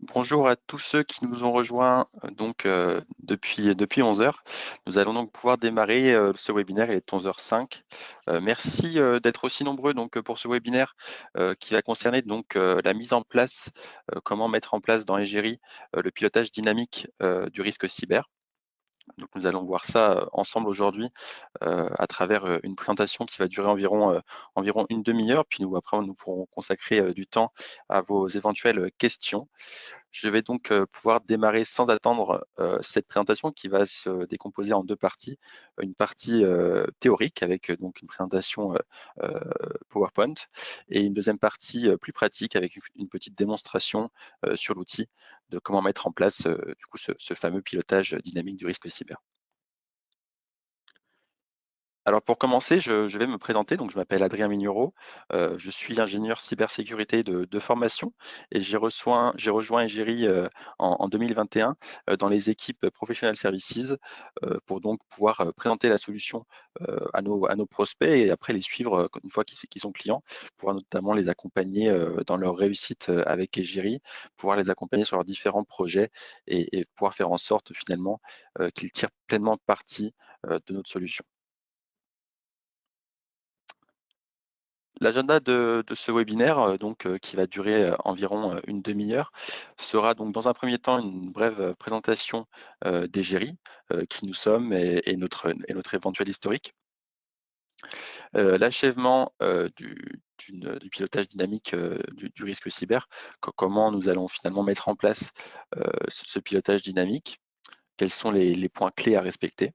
Bonjour à tous ceux qui nous ont rejoints depuis 11 heures. Nous allons donc pouvoir démarrer ce webinaire, il est 11h05. Merci d'être aussi nombreux pour ce webinaire qui va concerner la mise en place, comment mettre en place dans Egeri le pilotage dynamique du risque cyber. Donc nous allons voir ça ensemble aujourd'hui à travers une présentation qui va durer environ une demi-heure, puis après nous pourrons consacrer du temps à vos éventuelles questions. Je vais donc pouvoir démarrer sans attendre cette présentation qui va se décomposer en deux parties. Une partie théorique avec donc une présentation PowerPoint et une deuxième partie plus pratique avec une petite démonstration sur l'outil de comment mettre en place ce fameux pilotage dynamique du risque cyber. Alors pour commencer, je vais me présenter. Donc je m'appelle Adrien Mignereau, je suis ingénieur cybersécurité de formation et j'ai rejoint Egeri en 2021 dans les équipes Professional Services pour donc pouvoir présenter la solution à nos prospects et après les suivre une fois qu'ils sont clients, pouvoir notamment les accompagner dans leur réussite avec Egeri, pouvoir les accompagner sur leurs différents projets et pouvoir faire en sorte finalement qu'ils tirent pleinement parti de notre solution. L'agenda de ce webinaire, qui va durer environ une demi-heure, sera donc dans un premier temps une brève présentation d'Egeri, qui nous sommes et notre éventuel historique. L'achèvement du pilotage dynamique du risque cyber, comment nous allons finalement mettre en place ce pilotage dynamique, quels sont les points clés à respecter.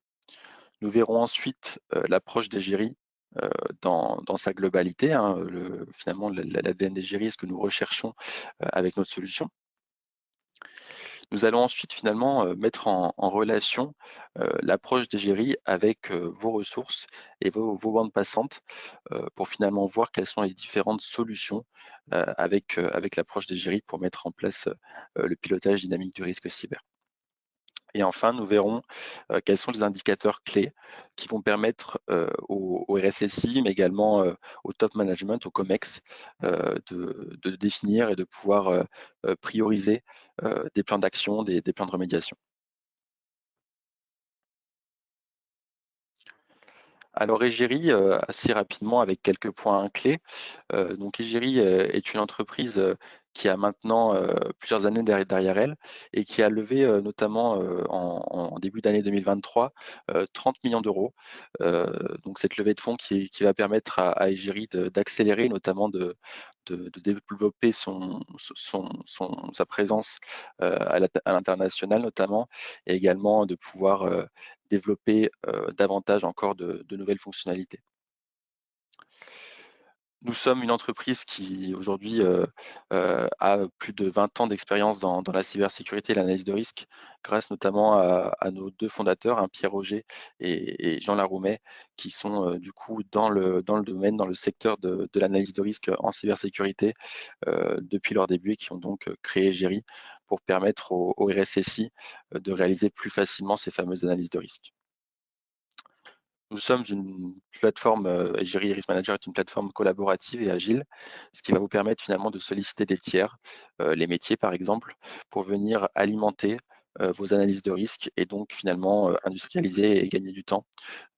Nous verrons ensuite l'approche d'Egeri dans sa globalité, hein, finalement l'ADN d'Egeri est ce que nous recherchons avec notre solution. Nous allons ensuite finalement mettre en relation l'approche d'Egeri avec vos ressources et vos bandes passantes pour finalement voir quelles sont les différentes solutions avec l'approche d'Egeri pour mettre en place le pilotage dynamique du risque cyber. Et enfin, nous verrons quels sont les indicateurs clés qui vont permettre au RSSI, mais également au top management, au COMEX, de définir et de pouvoir prioriser des plans d'action, des plans de remédiation. Alors Egeri, assez rapidement avec quelques points clés. Donc Egeri est une entreprise qui a maintenant plusieurs années derrière elle et qui a levé notamment en début d'année 2023 30 millions d'euros. Donc cette levée de fonds qui va permettre à Egeri d'accélérer, notamment de développer sa présence à l'international notamment, et également de pouvoir développer davantage encore de nouvelles fonctionnalités. Nous sommes une entreprise qui aujourd'hui a plus de 20 ans d'expérience dans la cybersécurité et l'analyse de risque, grâce notamment à nos deux fondateurs, hein, Pierre Roger et Jean Laroumet, qui sont du coup dans le domaine, dans le secteur de l'analyse de risque en cybersécurité depuis leur début et qui ont donc créé Egeri pour permettre au RSSI de réaliser plus facilement ces fameuses analyses de risque. Nous sommes une plateforme, Egeri Risk Manager est une plateforme collaborative et agile, ce qui va vous permettre finalement de solliciter des tiers, les métiers par exemple, pour venir alimenter vos analyses de risque et donc finalement industrialiser et gagner du temps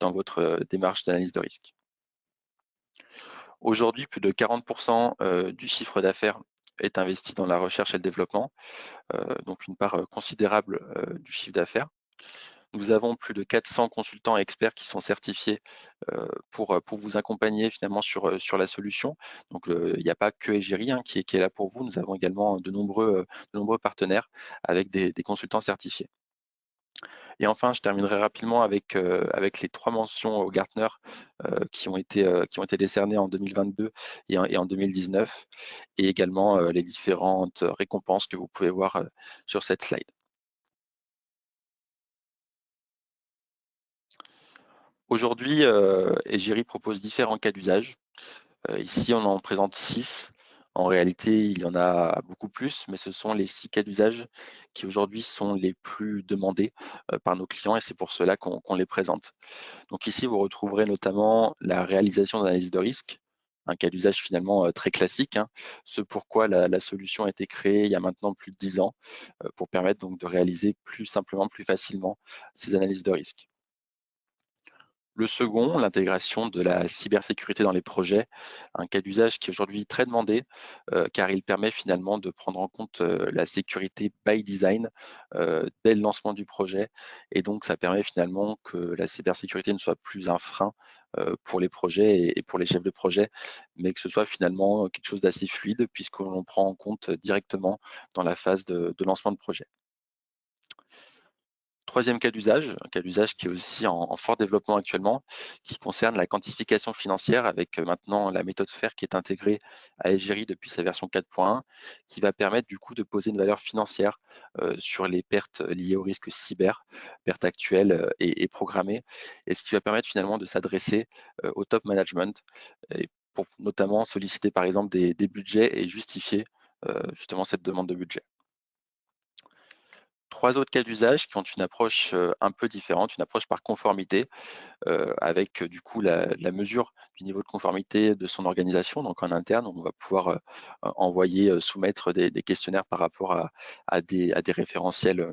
dans votre démarche d'analyse de risque. Aujourd'hui, plus de 40% du chiffre d'affaires est investi dans la recherche et le développement, donc une part considérable du chiffre d'affaires. Nous avons plus de 400 consultants et experts qui sont certifiés pour vous accompagner finalement sur la solution. Donc, il n'y a pas que Egeri hein, qui est là pour vous. Nous avons également de nombreux partenaires avec des consultants certifiés. Et enfin, je terminerai rapidement avec les 3 mentions au Gartner qui ont été décernées en 2022 et en 2019, et également les différentes récompenses que vous pouvez voir sur cette slide. Aujourd'hui, Egeri propose différents cas d'usage. Ici, on en présente 6. En réalité, il y en a beaucoup plus, mais ce sont les 6 cas d'usage qui aujourd'hui sont les plus demandés par nos clients et c'est pour cela qu'on les présente. Donc ici, vous retrouverez notamment la réalisation d'analyse de risque, un cas d'usage finalement très classique, hein, ce pourquoi la solution a été créée il y a maintenant plus de 10 ans, pour permettre donc de réaliser plus simplement, plus facilement ces analyses de risque. Le second, l'intégration de la cybersécurité dans les projets, un cas d'usage qui est aujourd'hui très demandé, car il permet finalement de prendre en compte la sécurité by design dès le lancement du projet. Et donc, ça permet finalement que la cybersécurité ne soit plus un frein pour les projets et pour les chefs de projet, mais que ce soit finalement quelque chose d'assez fluide, puisqu'on prend en compte directement dans la phase de lancement de projet. Troisième cas d'usage, un cas d'usage qui est aussi en fort développement actuellement, qui concerne la quantification financière avec maintenant la méthode FAIR qui est intégrée à Egeri depuis sa version 4.1, qui va permettre du coup de poser une valeur financière sur les pertes liées au risque cyber, pertes actuelles et programmées, et ce qui va permettre finalement de s'adresser au top management, et pour notamment solliciter par exemple des budgets et justifier justement cette demande de budget. Trois autres cas d'usage qui ont une approche un peu différente, une approche par conformité, avec du coup la mesure du niveau de conformité de son organisation. Donc en interne, on va pouvoir envoyer, soumettre des questionnaires par rapport à des référentiels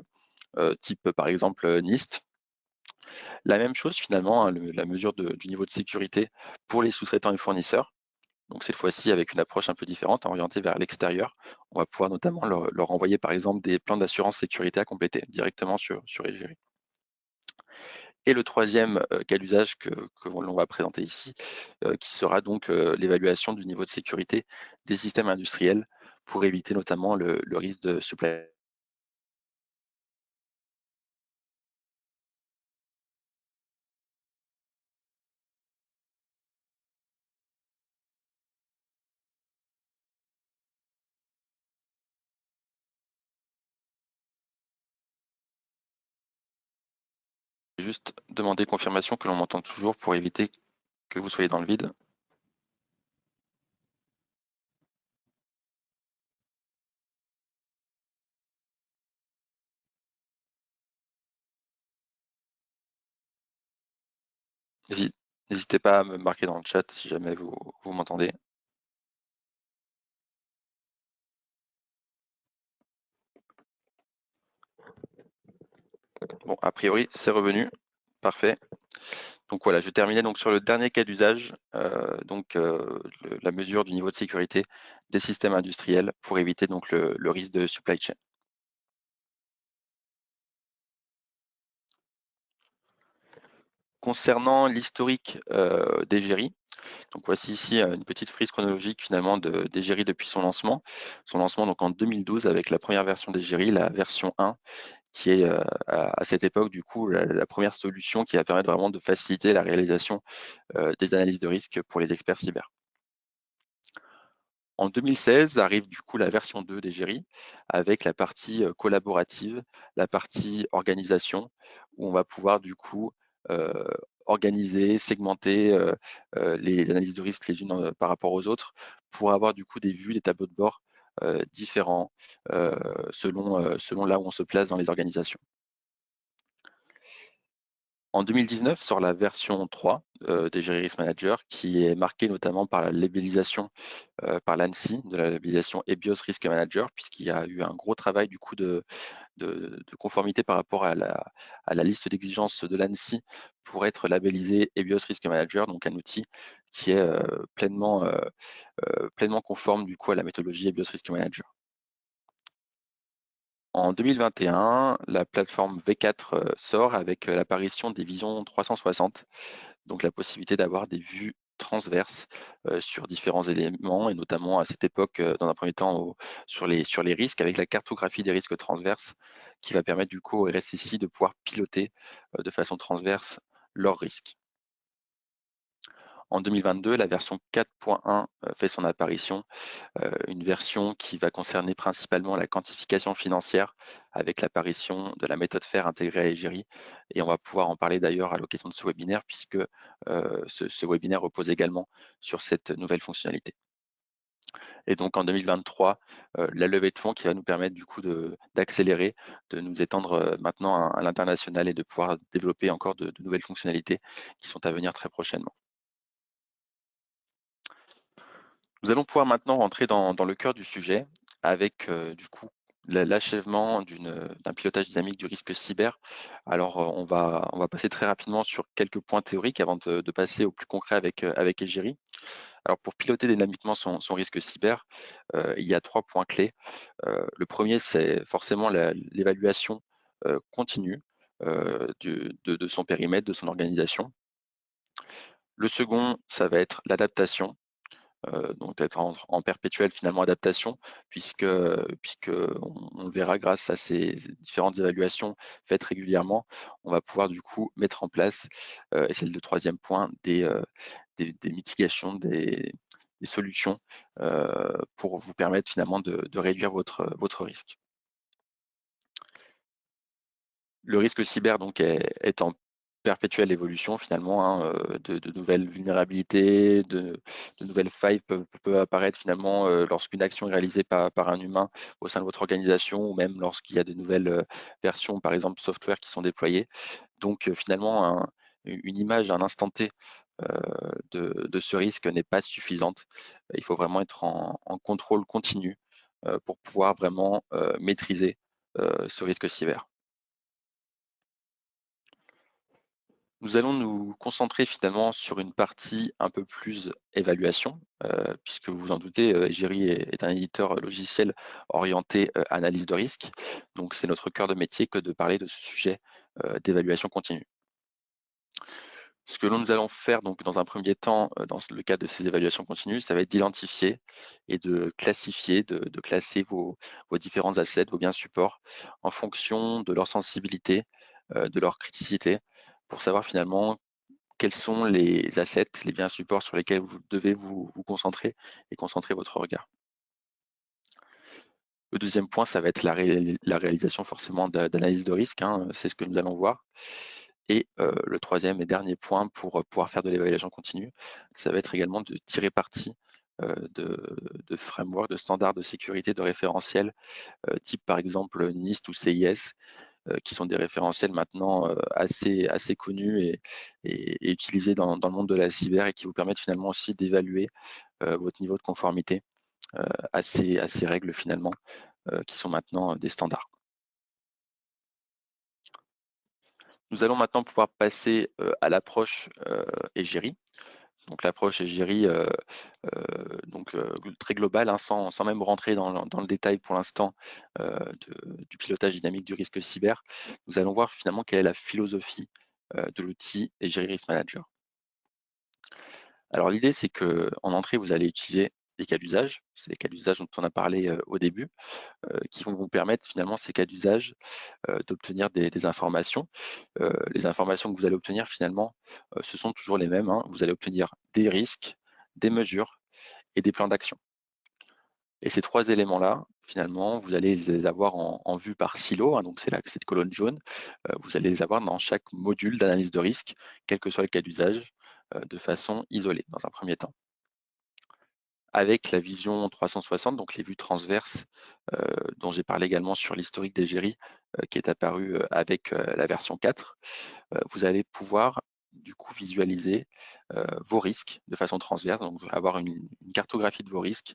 type par exemple NIST. La même chose finalement, hein, la mesure du niveau de sécurité pour les sous-traitants et fournisseurs. Donc cette fois-ci avec une approche un peu différente, hein, orientée vers l'extérieur. On va pouvoir notamment leur envoyer par exemple des plans d'assurance sécurité à compléter directement sur Egeri. Et le troisième cas d'usage que l'on va présenter ici, qui sera donc l'évaluation du niveau de sécurité des systèmes industriels pour éviter notamment le risque de supply. Juste demander confirmation que l'on m'entend toujours pour éviter que vous soyez dans le vide. N'hésitez pas à me marquer dans le chat si jamais vous m'entendez. Bon, a priori, c'est revenu. Parfait. Donc voilà, je terminais donc sur le dernier cas d'usage, la mesure du niveau de sécurité des systèmes industriels pour éviter donc le risque de supply chain. Concernant l'historique d'Egeri, donc voici ici une petite frise chronologique finalement d'Egeri depuis son lancement. Son lancement donc en 2012 avec la première version d'Egeri, la version 1, qui est à cette époque du coup la première solution qui va permettre vraiment de faciliter la réalisation des analyses de risque pour les experts cyber. En 2016 arrive du coup la version 2 d'Egeri avec la partie collaborative, la partie organisation, où on va pouvoir du coup euh, organiser, segmenter les analyses de risque les unes par rapport aux autres pour avoir du coup des vues, des tableaux de bord différents selon là où on se place dans les organisations. En 2019 sort la version 3 d'Egeri Risk Manager qui est marquée notamment par la labellisation par l'ANSSI de la labellisation EBIOS Risk Manager, puisqu'il y a eu un gros travail du coup de conformité par rapport à la liste d'exigences de l'ANSSI pour être labellisé EBIOS Risk Manager, donc un outil qui est pleinement conforme du coup à la méthodologie EBIOS Risk Manager. En 2021, la plateforme V4 sort avec l'apparition des visions 360, donc la possibilité d'avoir des vues transverses sur différents éléments, et notamment à cette époque, dans un premier temps, sur les risques, avec la cartographie des risques transverses, qui va permettre du coup au RSSI de pouvoir piloter de façon transverse leurs risques. En 2022, la version 4.1 fait son apparition, une version qui va concerner principalement la quantification financière avec l'apparition de la méthode FAIR intégrée à Egeri. Et on va pouvoir en parler d'ailleurs à l'occasion de ce webinaire puisque ce webinaire repose également sur cette nouvelle fonctionnalité. Et donc en 2023, la levée de fonds qui va nous permettre du coup d'accélérer, de nous étendre maintenant à l'international et de pouvoir développer encore de nouvelles fonctionnalités qui sont à venir très prochainement. Nous allons pouvoir maintenant rentrer dans le cœur du sujet avec du coup l'achèvement d'un pilotage dynamique du risque cyber. Alors on va passer très rapidement sur quelques points théoriques avant de passer au plus concret avec Egiri. Alors pour piloter dynamiquement son risque cyber, il y a 3 points clés. Le premier, c'est forcément l'évaluation continue de son périmètre, de son organisation. Le second, ça va être l'adaptation, donc d'être en perpétuelle finalement adaptation, puisque on le verra grâce à ces différentes évaluations faites régulièrement, on va pouvoir du coup mettre en place, et c'est le troisième point, des mitigations, des solutions pour vous permettre finalement de réduire votre risque. Le risque cyber donc est en perpétuelle évolution finalement, hein, de nouvelles vulnérabilités, de nouvelles failles peuvent apparaître finalement lorsqu'une action est réalisée par un humain au sein de votre organisation ou même lorsqu'il y a de nouvelles versions, par exemple software, qui sont déployées. Donc finalement, une image à un instant T de ce risque n'est pas suffisante. Il faut vraiment être en contrôle continu pour pouvoir vraiment maîtriser ce risque cyber. Nous allons nous concentrer finalement sur une partie un peu plus évaluation, puisque vous vous en doutez, Egiri est un éditeur logiciel orienté analyse de risque. Donc c'est notre cœur de métier que de parler de ce sujet d'évaluation continue. Ce que nous allons faire donc dans un premier temps, dans le cadre de ces évaluations continues, ça va être d'identifier et de classifier, de classer vos différents assets, vos biens supports, en fonction de leur sensibilité, de leur criticité, pour savoir finalement quels sont les assets, les biens supports sur lesquels vous devez vous concentrer et concentrer votre regard. Le deuxième point, ça va être la réalisation forcément d'analyse de risque, hein, c'est ce que nous allons voir. Et le troisième et dernier point pour pouvoir faire de l'évaluation continue, ça va être également de tirer parti de frameworks, de standards de sécurité, de référentiels, type par exemple NIST ou CIS, qui sont des référentiels maintenant assez connus et utilisés dans le monde de la cyber et qui vous permettent finalement aussi d'évaluer votre niveau de conformité à ces règles finalement, qui sont maintenant des standards. Nous allons maintenant pouvoir passer à l'approche Egiri. Donc l'approche Egiri, très globale, hein, sans même rentrer dans le détail pour l'instant du pilotage dynamique du risque cyber. Nous allons voir finalement quelle est la philosophie de l'outil Egiri Risk Manager. Alors l'idée, c'est qu'en entrée, vous allez utiliser des cas d'usage. C'est les cas d'usage dont on a parlé au début, qui vont vous permettre finalement, ces cas d'usage, d'obtenir des informations. Les informations que vous allez obtenir finalement, ce sont toujours les mêmes, hein. Vous allez obtenir des risques, des mesures et des plans d'action. Et ces 3 éléments-là, finalement, vous allez les avoir en vue par silo, hein, donc c'est cette colonne jaune. Vous allez les avoir dans chaque module d'analyse de risque, quel que soit le cas d'usage, de façon isolée dans un premier temps. Avec la vision 360, donc les vues transverses, dont j'ai parlé également sur l'historique d'Egiri, qui est apparu avec la version 4, vous allez pouvoir du coup visualiser vos risques de façon transverse, donc vous allez avoir une cartographie de vos risques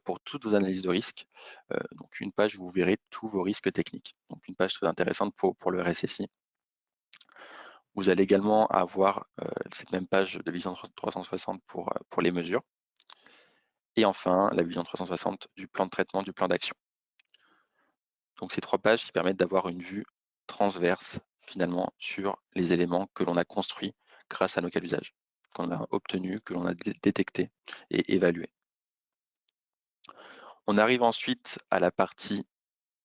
pour toutes vos analyses de risques. Donc une page où vous verrez tous vos risques techniques. Donc une page très intéressante pour le RSSI. Vous allez également avoir cette même page de vision 360 pour les mesures. Et enfin, la vision 360 du plan de traitement, du plan d'action. Donc ces 3 pages qui permettent d'avoir une vue transverse finalement sur les éléments que l'on a construits grâce à nos cas d'usage, qu'on a obtenus, que l'on a détectés et évalués. On arrive ensuite à la partie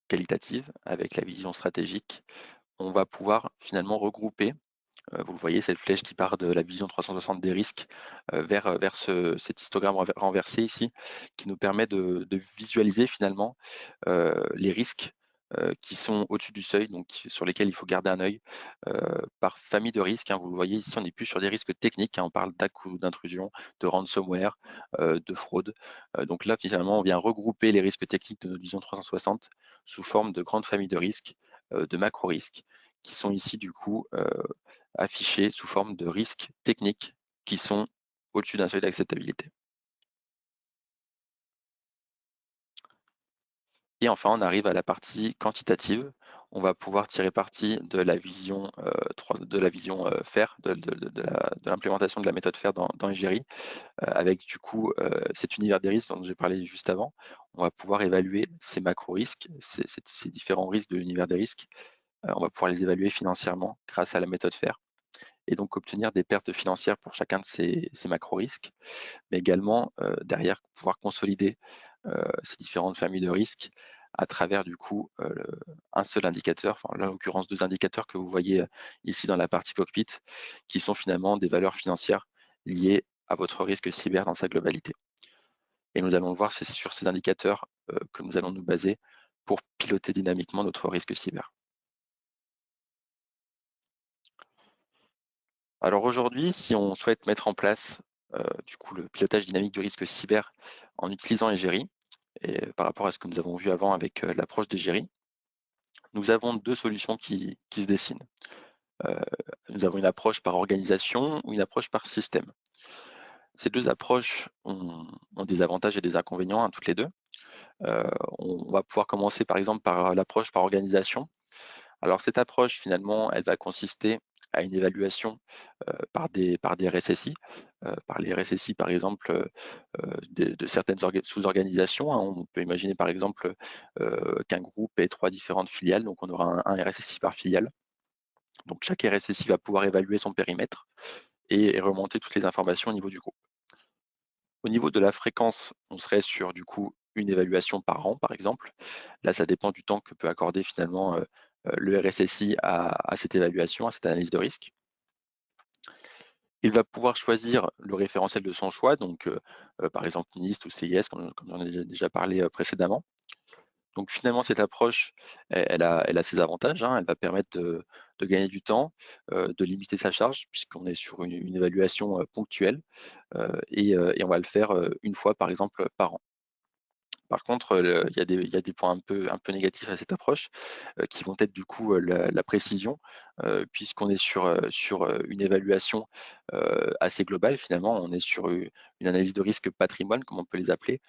qualitative avec la vision stratégique. On va pouvoir finalement regrouper, vous le voyez, cette flèche qui part de la vision 360 des risques vers cet histogramme renversé ici, qui nous permet de visualiser finalement les risques qui sont au-dessus du seuil, donc sur lesquels il faut garder un œil par famille de risques, hein. Vous le voyez ici, on n'est plus sur des risques techniques, hein, on parle d'hack ou d'intrusion, de ransomware, de fraude. Donc là, finalement, on vient regrouper les risques techniques de notre vision 360 sous forme de grandes familles de risques, de macro-risques, qui sont ici du coup affichés sous forme de risques techniques qui sont au-dessus d'un seuil d'acceptabilité. Et enfin, on arrive à la partie quantitative. On va pouvoir tirer parti de la vision, FAIR, de l'implémentation de la méthode FAIR dans Egeri, avec du coup cet univers des risques dont j'ai parlé juste avant. On va pouvoir évaluer ces macro-risques, ces différents risques de l'univers des risques. On va pouvoir les évaluer financièrement grâce à la méthode FAIR et donc obtenir des pertes financières pour chacun de ces macro-risques, mais également derrière pouvoir consolider ces différentes familles de risques à travers du coup un seul indicateur, enfin là en l'occurrence 2 indicateurs que vous voyez ici dans la partie cockpit, qui sont finalement des valeurs financières liées à votre risque cyber dans sa globalité. Et nous allons le voir, c'est sur ces indicateurs que nous allons nous baser pour piloter dynamiquement notre risque cyber. Alors aujourd'hui, si on souhaite mettre en place du coup le pilotage dynamique du risque cyber en utilisant Egeri, et par rapport à ce que nous avons vu avant avec l'approche d'Egeri, nous avons 2 solutions qui se dessinent. Nous avons une approche par organisation ou une approche par système. Ces 2 approches ont des avantages et des inconvénients, hein, toutes les 2. On va pouvoir commencer par exemple par l'approche par organisation. Alors cette approche finalement, elle va consister à une évaluation par des RSSI, par les RSSI par exemple de certaines sous-organisations, hein. On peut imaginer par exemple qu'un groupe ait 3 différentes filiales, donc on aura un RSSI par filiale. Donc chaque RSSI va pouvoir évaluer son périmètre et remonter toutes les informations au niveau du groupe. Au niveau de la fréquence, on serait sur du coup une évaluation par an par exemple. Là, ça dépend du temps que peut accorder finalement le RSSI à cette évaluation, à cette analyse de risque. Il va pouvoir choisir le référentiel de son choix, donc par exemple NIST ou CIS, comme j'en ai déjà parlé précédemment. Donc finalement, cette approche, elle a ses avantages, hein. Elle va permettre de gagner du temps, de limiter sa charge, puisqu'on est sur une évaluation ponctuelle, et on va le faire une fois, par exemple, par an. Par contre, il y a des points un peu négatifs à cette approche, qui vont être du coup la précision, puisqu'on est sur une évaluation assez globale finalement. On est sur une analyse de risque patrimoine, comme on peut les appeler,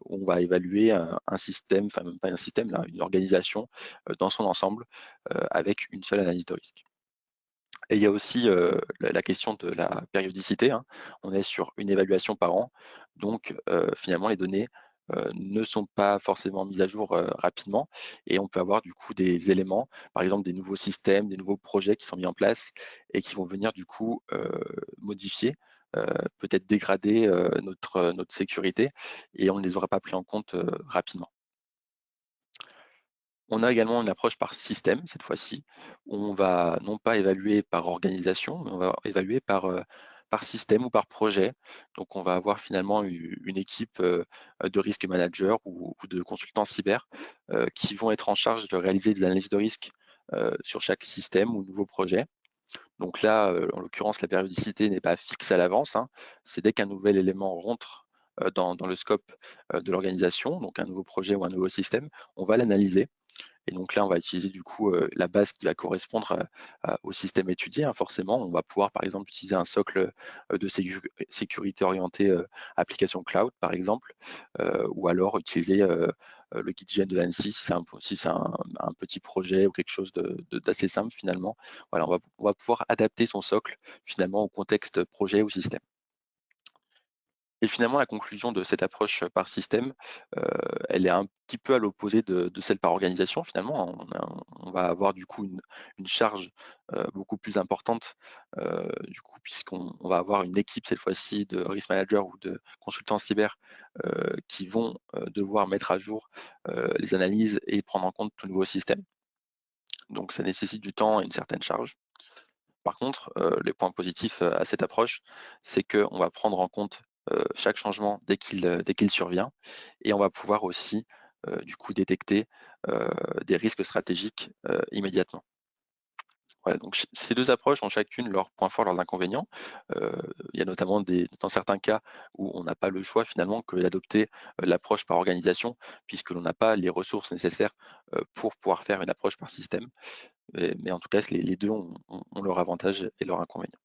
où on va évaluer un système, enfin même pas un système, là, une organisation dans son ensemble, avec une seule analyse de risque. Et il y a aussi la question de la périodicité, hein. On est sur une évaluation par an, donc finalement les données ne sont pas forcément mises à jour rapidement et on peut avoir du coup des éléments, par exemple des nouveaux systèmes, des nouveaux projets qui sont mis en place et qui vont venir du coup modifier, peut-être dégrader notre sécurité et on ne les aura pas pris en compte rapidement. On a également une approche par système cette fois-ci, où on va non pas évaluer par organisation, mais on va évaluer par système ou par projet. Donc on va avoir finalement une équipe de risque manager ou de consultants cyber qui vont être en charge de réaliser des analyses de risque sur chaque système ou nouveau projet. Donc là, en l'occurrence, la périodicité n'est pas fixe à l'avance, hein. C'est dès qu'un nouvel élément rentre dans le scope de l'organisation, donc un nouveau projet ou un nouveau système, on va l'analyser. Et donc là, on va utiliser du coup la base qui va correspondre au système étudié, hein, forcément. On va pouvoir par exemple utiliser un socle de sécurité orientée application cloud par exemple, ou alors utiliser le GitGen de l'ANSSI si c'est un petit projet ou quelque chose d'assez simple finalement. Voilà, on va pouvoir adapter son socle finalement au contexte projet ou système. Et finalement, la conclusion de cette approche par système, elle est un petit peu à l'opposé de celle par organisation finalement. On va avoir du coup une charge beaucoup plus importante, du coup, puisqu'on va avoir une équipe cette fois-ci de risk manager ou de consultants cyber qui vont devoir mettre à jour les analyses et prendre en compte tout nouveau système. Donc ça nécessite du temps et une certaine charge. Par contre, les points positifs à cette approche, c'est qu'on va prendre en compte chaque changement dès qu'il survient et on va pouvoir aussi du coup détecter des risques stratégiques immédiatement. Voilà, donc ces 2 approches ont chacune leurs points forts, leurs inconvénients. Il y a notamment dans certains cas où on n'a pas le choix finalement que d'adopter l'approche par organisation, puisque l'on n'a pas les ressources nécessaires pour pouvoir faire une approche par système. Mais en tout cas, les 2 ont leurs avantages et leurs inconvénients.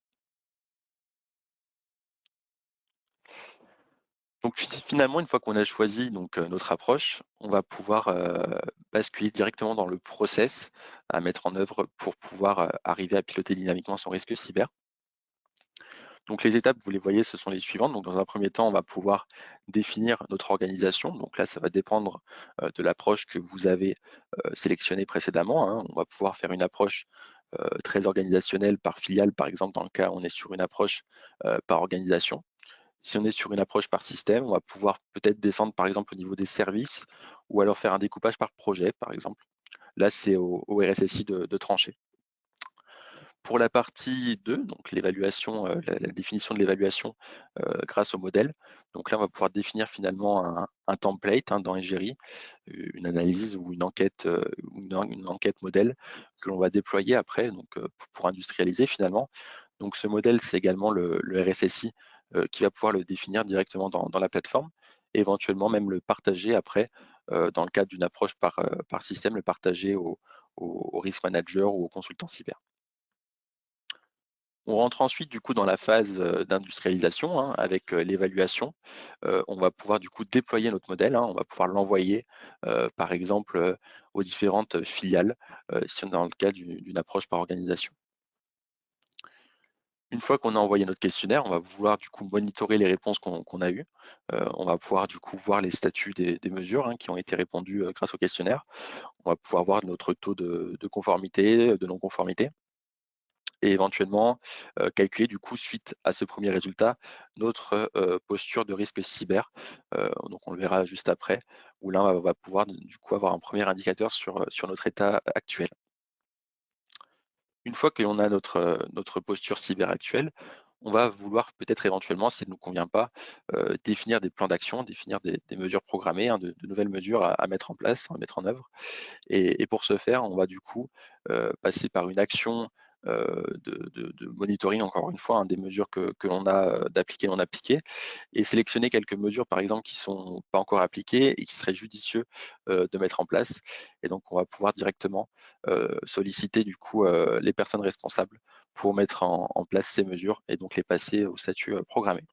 Donc finalement, une fois qu'on a choisi donc, notre approche, on va pouvoir basculer directement dans le process à mettre en œuvre pour pouvoir arriver à piloter dynamiquement son risque cyber. Donc les étapes, vous les voyez, ce sont les suivantes. Donc dans un premier temps, on va pouvoir définir notre organisation. Donc là, ça va dépendre de l'approche que vous avez sélectionnée précédemment, hein. On va pouvoir faire une approche très organisationnelle par filiale, par exemple, dans le cas où on est sur une approche par organisation. Si on est sur une approche par système, on va pouvoir peut-être descendre par exemple au niveau des services ou alors faire un découpage par projet, par exemple. Là, c'est au RSSI de trancher. Pour la partie 2, donc l'évaluation, la définition de l'évaluation grâce au modèle. Donc là, on va pouvoir définir finalement un template, hein, dans Egeri, une analyse ou une enquête, une enquête modèle que l'on va déployer après, donc pour industrialiser finalement. Donc ce modèle, c'est également le RSSI qui va pouvoir le définir directement dans la plateforme et éventuellement même le partager après dans le cadre d'une approche par système, le partager au risk manager ou au consultant cyber. On rentre ensuite du coup dans la phase d'industrialisation, hein, avec l'évaluation. On va pouvoir du coup déployer notre modèle, hein, on va pouvoir l'envoyer par exemple aux différentes filiales si on est dans le cas d'une approche par organisation. Une fois qu'on a envoyé notre questionnaire, on va pouvoir du coup monitorer les réponses qu'on a eues. On va pouvoir du coup voir les statuts des mesures, hein, qui ont été répondues grâce au questionnaire. On va pouvoir voir notre taux de conformité, de non-conformité et éventuellement calculer du coup suite à ce premier résultat notre posture de risque cyber. Donc on le verra juste après, où là on va pouvoir du coup avoir un premier indicateur sur notre état actuel. Une fois que l'on a notre posture cyber actuelle, on va vouloir peut-être éventuellement, si elle ne nous convient pas, définir des plans d'action, définir des mesures programmées, hein, de nouvelles mesures à mettre en place, à mettre en œuvre. Et pour ce faire, on va du coup passer par une action de monitoring, encore une fois, hein, des mesures que l'on a d'appliquer, non appliquées, et sélectionner quelques mesures, par exemple, qui ne sont pas encore appliquées et qui seraient judicieux de mettre en place. Et donc, on va pouvoir directement solliciter du coup les personnes responsables pour mettre en place ces mesures et donc les passer au statut programmé.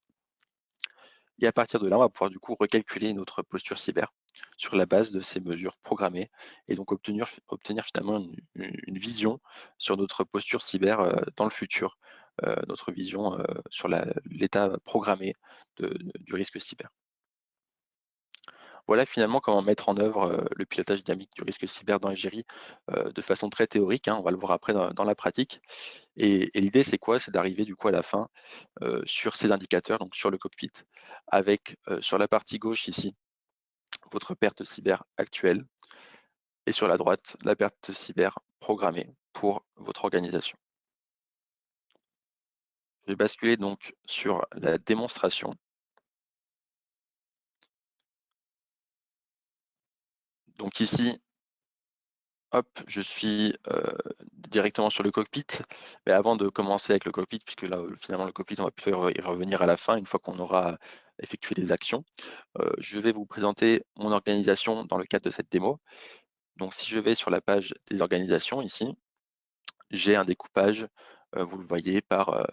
Et à partir de là, on va pouvoir du coup recalculer notre posture cyber sur la base de ces mesures programmées et donc obtenir finalement une vision sur notre posture cyber dans le futur, notre vision sur l'état programmé du risque cyber. Voilà finalement comment mettre en œuvre le pilotage dynamique du risque cyber dans Egeri de façon très théorique, hein, on va le voir après dans la pratique. Et l'idée, c'est quoi? C'est d'arriver du coup à la fin sur ces indicateurs, donc sur le cockpit, avec sur la partie gauche ici, votre perte cyber actuelle, et sur la droite, la perte cyber programmée pour votre organisation. Je vais basculer donc sur la démonstration. Donc ici, hop, je suis directement sur le cockpit. Mais avant de commencer avec le cockpit, puisque là, finalement, le cockpit, on va plutôt y revenir à la fin, une fois qu'on aura effectué les actions, je vais vous présenter mon organisation dans le cadre de cette démo. Donc si je vais sur la page des organisations ici, j'ai un découpage, vous le voyez, par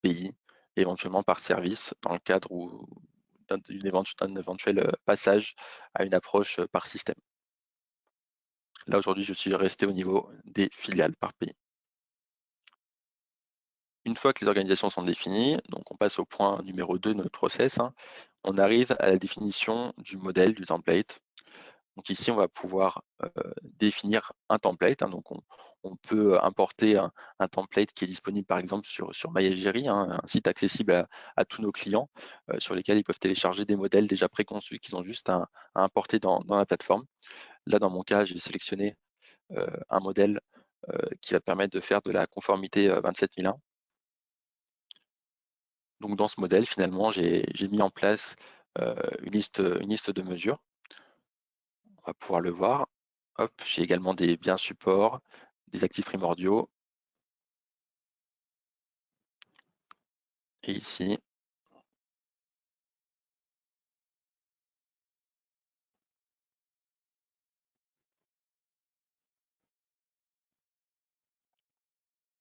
pays, éventuellement par service, dans le cadre d'un éventuel passage à une approche par système. Là, aujourd'hui, je suis resté au niveau des filiales par pays. Une fois que les organisations sont définies, donc on passe au point numéro 2 de notre process, hein, on arrive à la définition du modèle, du template. Donc ici, on va pouvoir définir un template, hein, donc on peut importer un template qui est disponible par exemple sur MyEgeri, hein, un site accessible à tous nos clients sur lesquels ils peuvent télécharger des modèles déjà préconçus qu'ils ont juste à importer dans la plateforme. Là, dans mon cas, j'ai sélectionné un modèle qui va permettre de faire de la conformité 27001. Donc dans ce modèle, finalement, j'ai mis en place une liste de mesures. On va pouvoir le voir. Hop, j'ai également des biens supports, des actifs primordiaux. Et ici,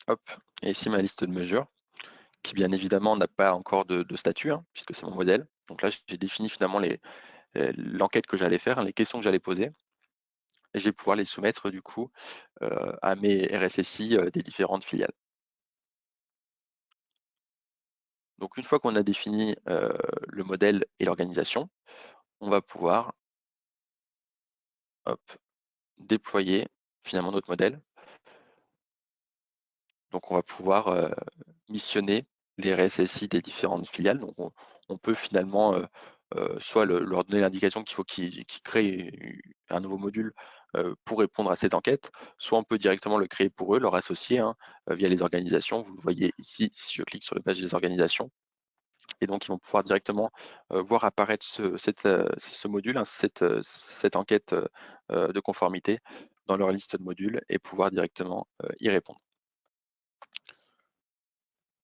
hop, et ici ma liste de mesures, qui bien évidemment n'a pas encore de statut, hein, puisque c'est mon modèle. Donc là, j'ai défini finalement l'enquête que j'allais faire, les questions que j'allais poser, et je vais pouvoir les soumettre du coup à mes RSSI des différentes filiales. Donc une fois qu'on a défini le modèle et l'organisation, on va pouvoir déployer finalement notre modèle. Donc on va pouvoir missionner les RSSI des différentes filiales. Donc on peut finalement soit leur donner l'indication qu'il faut qu'ils créent un nouveau module pour répondre à cette enquête, soit on peut directement le créer pour eux, leur associer via les organisations. Vous le voyez ici, si je clique sur le page des organisations, et donc ils vont pouvoir directement voir apparaître ce module, cette enquête de conformité dans leur liste de modules et pouvoir directement y répondre.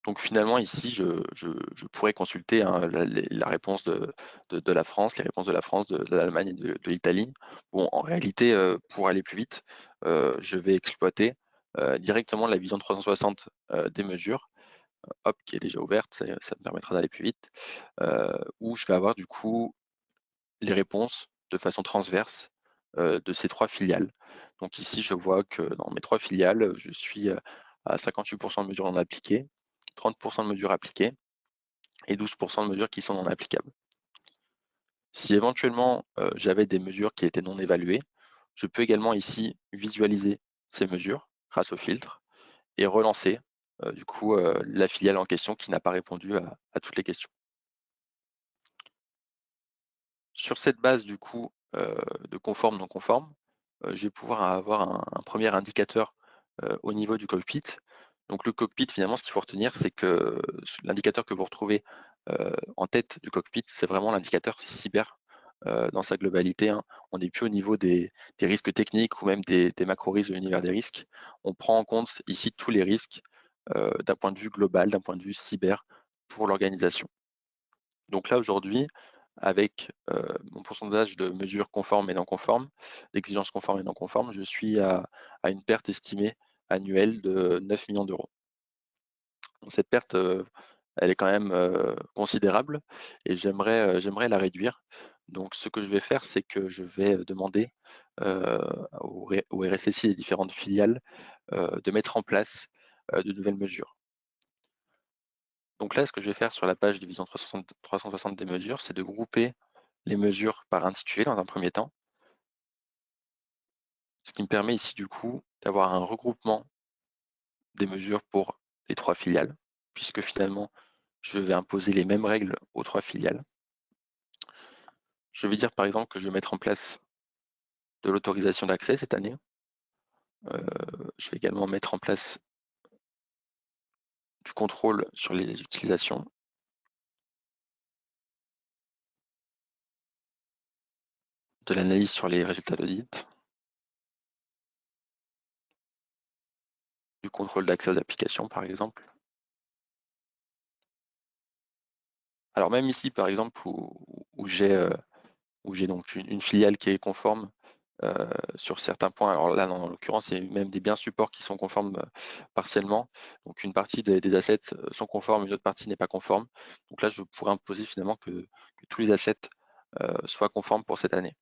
Donc finalement ici, je pourrais consulter la réponse de la France, les réponses de la France, de l'Allemagne et de l'Italie. Bon, en réalité, pour aller plus vite, je vais exploiter directement la vision 360 des mesures, qui est déjà ouverte, ça me permettra d'aller plus vite, où je vais avoir du coup les réponses de façon transverse de ces 3 filiales. Donc ici, je vois que dans mes 3 filiales, je suis à 58% de mesures non appliquées, 30% de mesures appliquées et 12% de mesures qui sont non applicables. Si éventuellement j'avais des mesures qui étaient non évaluées, je peux également ici visualiser ces mesures grâce au filtre et relancer du coup la filiale en question qui n'a pas répondu à toutes les questions. Sur cette base du coup de conforme, non conforme, je vais pouvoir avoir un premier indicateur au niveau du cockpit. Donc le cockpit, finalement, ce qu'il faut retenir, c'est que l'indicateur que vous retrouvez en tête du cockpit, c'est vraiment l'indicateur cyber dans sa globalité. On n'est plus au niveau des risques techniques ou même des macro-risques de l'univers des risques. On prend en compte ici tous les risques d'un point de vue global, d'un point de vue cyber pour l'organisation. Donc là, aujourd'hui, avec mon pourcentage de mesures conformes et non conformes, d'exigences conformes et non conformes, je suis à une perte estimée annuelle de 9 millions d'euros. Cette perte, elle est quand même considérable et j'aimerais la réduire. Donc ce que je vais faire, c'est que je vais demander au RSSI des différentes filiales de mettre en place de nouvelles mesures. Donc là, ce que je vais faire sur la page de vision 360 des mesures, c'est de grouper les mesures par intitulé dans un premier temps, ce qui me permet ici du coup d'avoir un regroupement des mesures pour les 3 filiales, puisque finalement je vais imposer les mêmes règles aux 3 filiales. Je vais dire par exemple que je vais mettre en place de l'autorisation d'accès cette année. Je vais également mettre en place du contrôle sur les utilisations, de l'analyse sur les résultats d'audit, du contrôle d'accès aux applications par exemple. Alors même ici par exemple où j'ai donc une filiale qui est conforme sur certains points. Alors là, en l'occurrence, c'est même des biens supports qui sont conformes partiellement. Donc une partie des assets sont conformes, une autre partie n'est pas conforme. Donc là, je pourrais imposer finalement que tous les assets soient conformes pour cette année.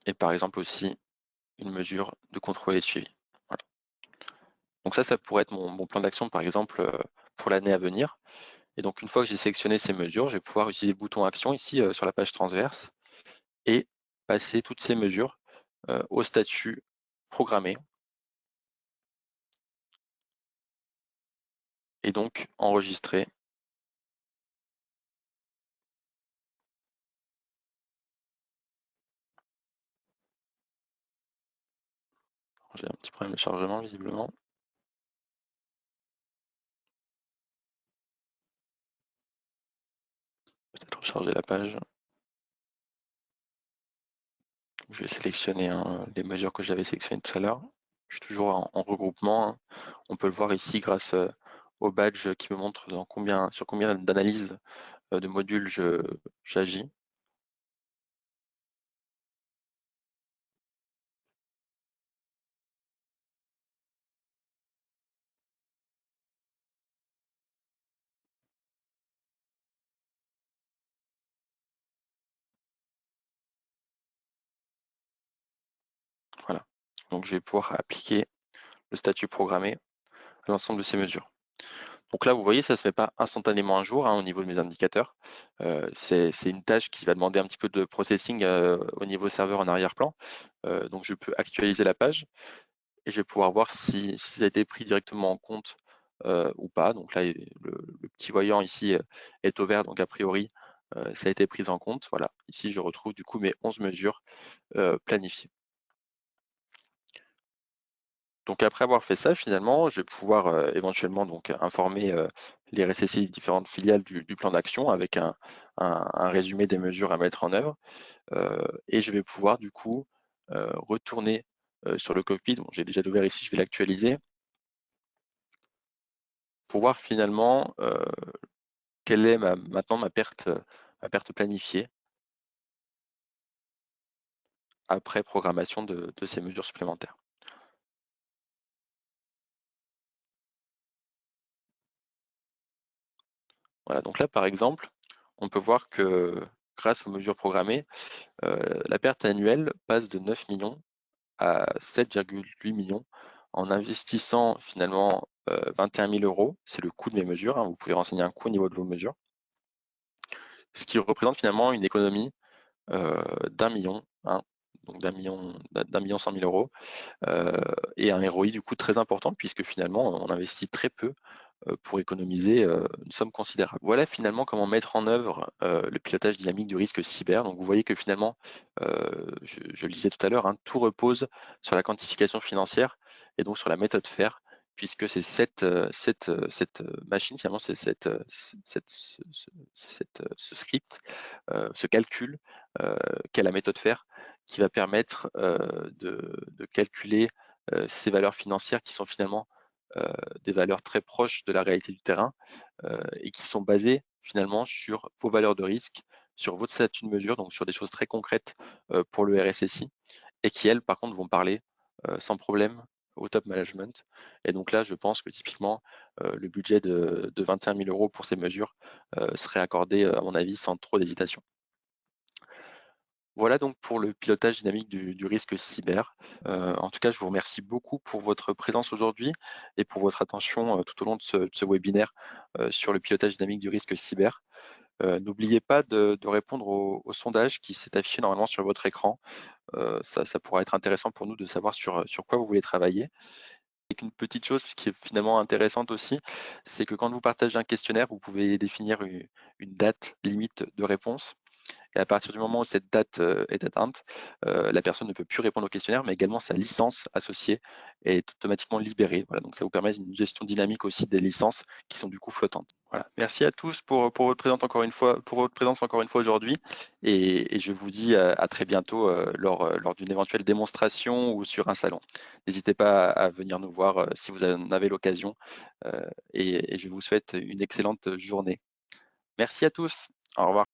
Et par exemple aussi une mesure de contrôle et de suivi. Voilà. Donc ça pourrait être mon plan d'action par exemple pour l'année à venir. Et donc une fois que j'ai sélectionné ces mesures, je vais pouvoir utiliser le bouton action ici sur la page transverse et passer toutes ces mesures au statut programmé et donc enregistrer. J'ai un petit problème de chargement visiblement. Peut-être recharger la page. Je vais sélectionner les mesures que j'avais sélectionnées tout à l'heure. Je suis toujours en regroupement. On peut le voir ici grâce au badge qui me montre sur combien d'analyses de modules j'agis. Donc je vais pouvoir appliquer le statut programmé à l'ensemble de ces mesures. Donc là, vous voyez, ça ne se met pas instantanément un jour au niveau de mes indicateurs. C'est une tâche qui va demander un petit peu de processing au niveau serveur en arrière-plan. Donc je peux actualiser la page et je vais pouvoir voir si ça a été pris directement en compte ou pas. Donc là, le petit voyant ici est au vert, donc a priori, ça a été pris en compte. Voilà, ici je retrouve du coup mes 11 mesures planifiées. Donc après avoir fait ça, finalement, je vais pouvoir éventuellement donc informer les RSSI des différentes filiales du plan d'action avec un résumé des mesures à mettre en œuvre. Et je vais pouvoir du coup retourner sur le cockpit. Bon, j'ai déjà ouvert ici, je vais l'actualiser pour voir finalement quelle est maintenant ma perte planifiée après programmation de ces mesures supplémentaires. Voilà, donc là par exemple, on peut voir que grâce aux mesures programmées, la perte annuelle passe de 9 millions à 7,8 millions en investissant finalement 21 000 euros. C'est le coût de mes mesures. Vous pouvez renseigner un coût au niveau de vos mesures. Ce qui représente finalement une économie d'1 million, donc d'un million 100 000 euros, et un ROI du coup très important puisque finalement on investit très peu pour économiser une somme considérable. Voilà finalement comment mettre en œuvre le pilotage dynamique du risque cyber. Donc vous voyez que finalement, je le disais tout à l'heure, tout repose sur la quantification financière et donc sur la méthode FAIR, puisque c'est cette machine, finalement, c'est ce script, ce calcul qu'est la méthode FAIR qui va permettre de calculer ces valeurs financières qui sont finalement des valeurs très proches de la réalité du terrain et qui sont basées finalement sur vos valeurs de risque, sur votre statut de mesure, donc sur des choses très concrètes pour le RSSI et qui, elles, par contre, vont parler sans problème au top management. Et donc là, je pense que typiquement, le budget de 21 000 euros pour ces mesures serait accordé, à mon avis, sans trop d'hésitation. Voilà donc pour le pilotage dynamique du risque cyber. En tout cas, je vous remercie beaucoup pour votre présence aujourd'hui et pour votre attention tout au long de ce webinaire sur le pilotage dynamique du risque cyber. N'oubliez pas de répondre au sondage qui s'est affiché normalement sur votre écran. Ça pourra être intéressant pour nous de savoir sur quoi vous voulez travailler. Et une petite chose qui est finalement intéressante aussi, c'est que quand vous partagez un questionnaire, vous pouvez définir une date limite de réponse. Et à partir du moment où cette date est atteinte, la personne ne peut plus répondre au questionnaire, mais également sa licence associée est automatiquement libérée. Voilà, donc ça vous permet une gestion dynamique aussi des licences qui sont du coup flottantes. Voilà. Merci à tous pour votre présence encore une fois, aujourd'hui, et je vous dis à très bientôt lors d'une éventuelle démonstration ou sur un salon. N'hésitez pas à venir nous voir si vous en avez l'occasion, et je vous souhaite une excellente journée. Merci à tous. Au revoir.